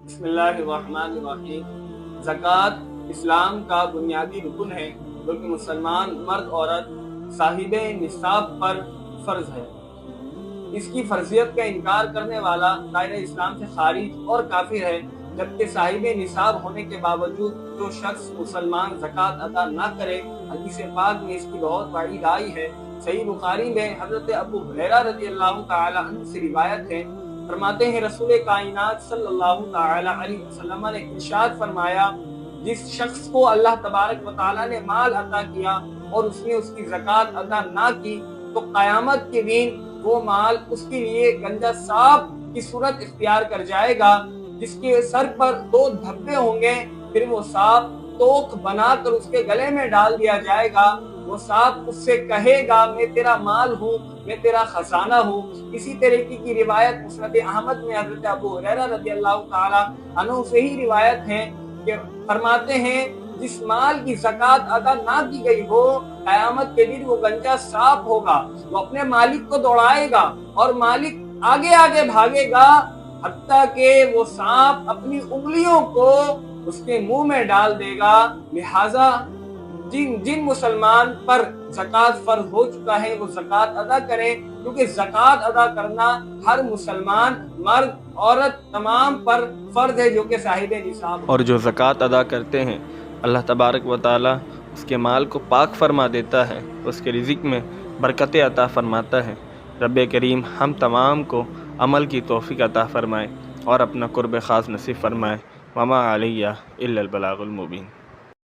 بسم اللہ الرحمن الرحیم۔ زکوٰۃ اسلام کا بنیادی رکن ہے جو کہ مسلمان مرد عورت صاحب نصاب پر فرض ہے۔ اس کی فرضیت کا انکار کرنے والا دائرہ اسلام سے خارج اور کافر ہے، جبکہ صاحب نصاب ہونے کے باوجود جو شخص مسلمان زکوٰۃ ادا نہ کرے، حدیث پاک میں اس کی بہت وعید آئی ہے۔ صحیح بخاری میں حضرت ابو ہریرہ رضی اللہ تعالی عنہ سے روایت ہے، فرماتے ہیں رسول کائنات صلی اللہ تعالی علیہ وسلم نے ارشاد فرمایا، جس شخص کو اللہ تبارک و تعالی نے مال عطا کیا اور اس نے اس کی زکوٰۃ ادا نہ کی تو قیامت کے دن وہ مال اس کے لیے گنجا سانپ کی صورت اختیار کر جائے گا، جس کے سر پر 2 دھبے ہوں گے، پھر وہ سانپ توق بنا کر اس کے گلے میں ڈال دیا جائے گا۔ وہ سانپ اس سے کہے گا میں تیرا مال ہوں، میں تیرا خزانہ ہوں۔ اسی طریقے کی روایت مسند احمد میں حضرت ابو ہریرہ رضی اللہ تعالی عنہ سے ہی روایت ہے کہ فرماتے ہیں جس مال کی زکوٰۃ ادا نہ کی گئی ہو، قیامت کے دن وہ گنجا سانپ ہوگا، وہ اپنے مالک کو دوڑائے گا اور مالک آگے آگے بھاگے گا حتیٰ کہ وہ سانپ اپنی انگلیوں کو اس کے منہ میں ڈال دے گا۔ لہذا جن مسلمان پر زکوٰۃ فرض ہو چکا ہے وہ زکوٰۃ ادا کریں، کیونکہ زکوٰۃ ادا کرنا ہر مسلمان مرد عورت تمام پر فرض ہے جو کہ صاحب نصاب۔ اور جو زکوٰۃ ادا کرتے ہیں اللہ تبارک و تعالی اس کے مال کو پاک فرما دیتا ہے، اس کے رزق میں برکت عطا فرماتا ہے۔ رب کریم ہم تمام کو عمل کی توفیق عطا فرمائے اور اپنا قرب خاص نصیب فرمائے۔ وما علیہ الا البلاغ المبین۔